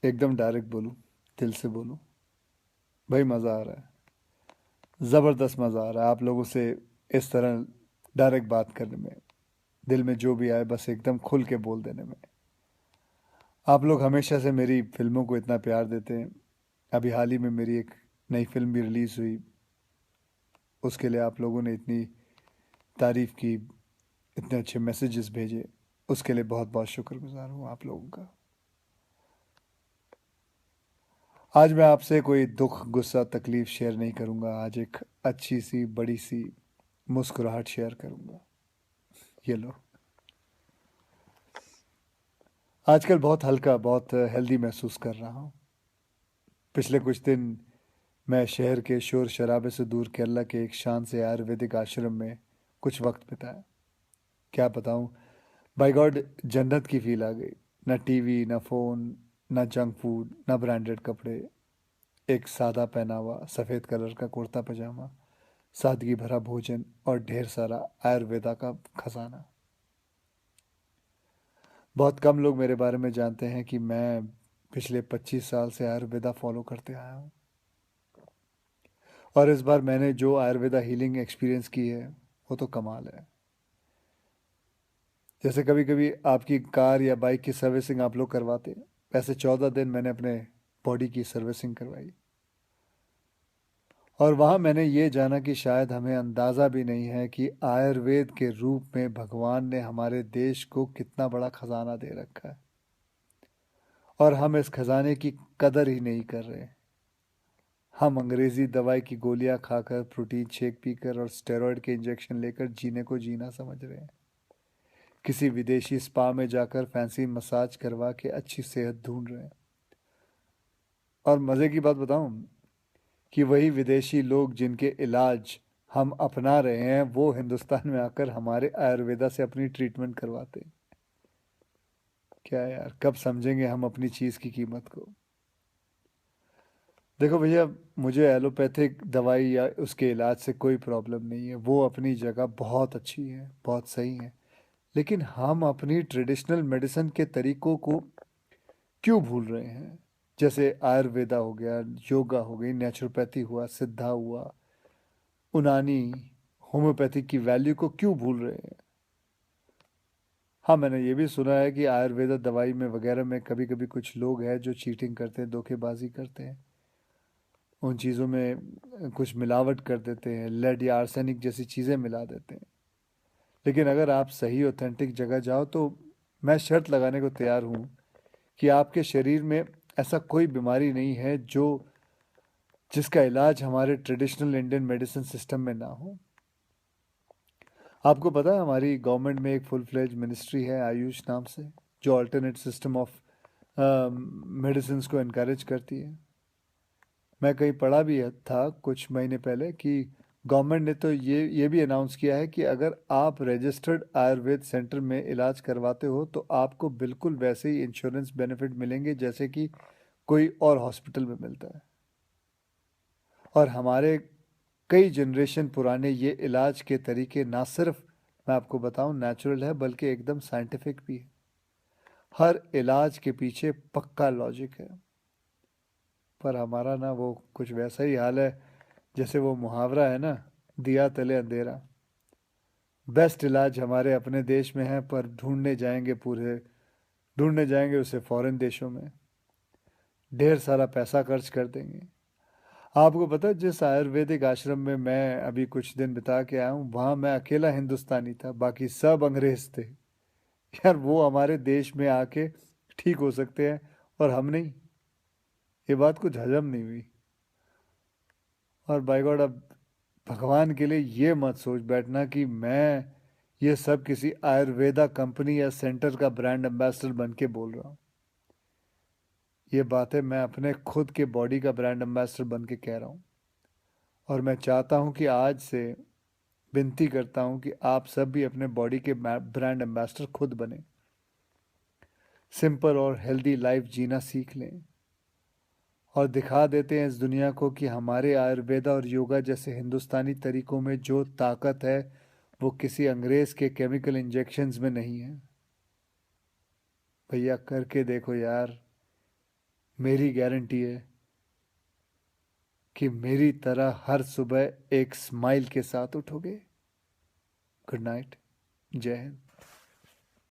एकदम डायरेक्ट बोलूं, दिल से बोलूं, भाई मज़ा आ रहा है, ज़बरदस्त मज़ा आ रहा है आप लोगों से इस तरह डायरेक्ट बात करने में, दिल में जो भी आए बस एकदम खुल के बोल देने में। आप लोग हमेशा से मेरी फिल्मों को इतना प्यार देते हैं। अभी हाल ही में मेरी एक नई फिल्म भी रिलीज़ हुई, उसके लिए आप लोगों ने इतनी तारीफ़ की, इतने अच्छे मैसेजेस भेजे, उसके लिए बहुत बहुत शुक्रगुजार हूँ आप लोगों का। आज मैं आपसे कोई दुख गुस्सा तकलीफ़ शेयर नहीं करूँगा, आज एक अच्छी सी बड़ी सी मुस्कुराहट शेयर करूँगा। ये लो। आजकल बहुत हल्का, बहुत हेल्दी महसूस कर रहा हूँ। पिछले कुछ दिन मैं शहर के शोर शराबे से दूर केरला के एक शांत से आयुर्वेदिक आश्रम में कुछ वक्त बिताया। क्या बताऊँ, बाय गॉड जन्नत की फील आ गई। ना टीवी, ना फ़ोन, ना जंक फूड, ना ब्रांडेड कपड़े, एक सादा पहनावा, सफ़ेद कलर का कुर्ता पजामा, सादगी भरा भोजन और ढेर सारा आयुर्वेदा का खजाना। बहुत कम लोग मेरे बारे में जानते हैं कि मैं पिछले 25 साल से आयुर्वेदा फॉलो करते आया हूँ। और इस बार मैंने जो आयुर्वेदा हीलिंग एक्सपीरियंस की है वो तो कमाल है। जैसे कभी कभी आपकी कार या बाइक की सर्विसिंग आप लोग करवाते हैं, वैसे 14 दिन मैंने अपने बॉडी की सर्विसिंग करवाई। और वहाँ मैंने ये जाना कि शायद हमें अंदाज़ा भी नहीं है कि आयुर्वेद के रूप में भगवान ने हमारे देश को कितना बड़ा खजाना दे रखा है, और हम इस खजाने की कदर ही नहीं कर रहे। हम अंग्रेज़ी दवाई की गोलियां खाकर, प्रोटीन शेक पीकर और स्टेरॉयड के इंजेक्शन लेकर जीने को जीना समझ रहे हैं। किसी विदेशी स्पा में जाकर फैंसी मसाज करवा के अच्छी सेहत ढूंढ रहे हैं। और मज़े की बात बताऊं, कि वही विदेशी लोग जिनके इलाज हम अपना रहे हैं वो हिंदुस्तान में आकर हमारे आयुर्वेदा से अपनी ट्रीटमेंट करवाते हैं। क्या यार, कब समझेंगे हम अपनी चीज़ की कीमत को। देखो भैया, मुझे एलोपैथिक दवाई या उसके इलाज से कोई प्रॉब्लम नहीं है, वो अपनी जगह बहुत अच्छी है, बहुत सही है। लेकिन हम अपनी ट्रेडिशनल मेडिसिन के तरीकों को क्यों भूल रहे हैं? जैसे आयुर्वेदा हो गया, योगा हो गई, नेचुरोपैथी हुआ, सिद्धा हुआ, उनानी, होम्योपैथिक की वैल्यू को क्यों भूल रहे हैं? हाँ, मैंने ये भी सुना है कि आयुर्वेदा दवाई में वगैरह में कभी कभी कुछ लोग हैं जो चीटिंग करते हैं, धोखेबाजी करते हैं, उन चीज़ों में कुछ मिलावट कर देते हैं, लेड या आर्सेनिक जैसी चीज़ें मिला देते हैं। लेकिन अगर आप सही ऑथेंटिक जगह जाओ तो मैं शर्त लगाने को तैयार हूँ कि आपके शरीर में ऐसा कोई बीमारी नहीं है जो जिसका इलाज हमारे ट्रेडिशनल इंडियन मेडिसिन सिस्टम में ना हो। आपको पता है हमारी गवर्नमेंट में एक फुल फ्लेज मिनिस्ट्री है आयुष नाम से, जो अल्टरनेट सिस्टम ऑफ मेडिसिन को इनकरेज करती है। मैं कहीं पढ़ा भी था कुछ महीने पहले कि गवर्नमेंट ने तो ये भी अनाउंस किया है कि अगर आप रजिस्टर्ड आयुर्वेद सेंटर में इलाज करवाते हो तो आपको बिल्कुल वैसे ही इंश्योरेंस बेनिफिट मिलेंगे जैसे कि कोई और हॉस्पिटल में मिलता है। और हमारे कई जनरेशन पुराने ये इलाज के तरीके ना सिर्फ, मैं आपको बताऊं, नेचुरल है बल्कि एकदम साइंटिफिक भी है। हर इलाज के पीछे पक्का लॉजिक है। पर हमारा ना वो कुछ वैसा ही हाल है, जैसे वो मुहावरा है ना, दिया तले अंधेरा। बेस्ट इलाज हमारे अपने देश में है पर ढूंढने जाएंगे उसे फॉरेन देशों में, ढेर सारा पैसा खर्च कर देंगे। आपको पता है जिस आयुर्वेदिक आश्रम में मैं अभी कुछ दिन बिता के आया हूँ, वहाँ मैं अकेला हिंदुस्तानी था, बाकी सब अंग्रेज थे। यार, वो हमारे देश में आके ठीक हो सकते हैं और हम नहीं। ये बात कुछ हजम नहीं हुई। और बाय गॉड, अब भगवान के लिए ये मत सोच बैठना कि मैं ये सब किसी आयुर्वेदा कंपनी या सेंटर का ब्रांड एम्बेसडर बन के बोल रहा हूँ। ये बातें मैं अपने खुद के बॉडी का ब्रांड एम्बेसडर बन के कह रहा हूँ। और मैं चाहता हूँ कि आज से विनती करता हूँ कि आप सब भी अपने बॉडी के ब्रांड एम्बेसडर खुद बने, सिंपल और हेल्दी लाइफ जीना सीख लें और दिखा देते हैं इस दुनिया को कि हमारे आयुर्वेदा और योगा जैसे हिंदुस्तानी तरीकों में जो ताकत है वो किसी अंग्रेज के केमिकल इंजेक्शंस में नहीं है। भैया, करके देखो यार, मेरी गारंटी है कि मेरी तरह हर सुबह एक स्माइल के साथ उठोगे। Good night. जय हिंद।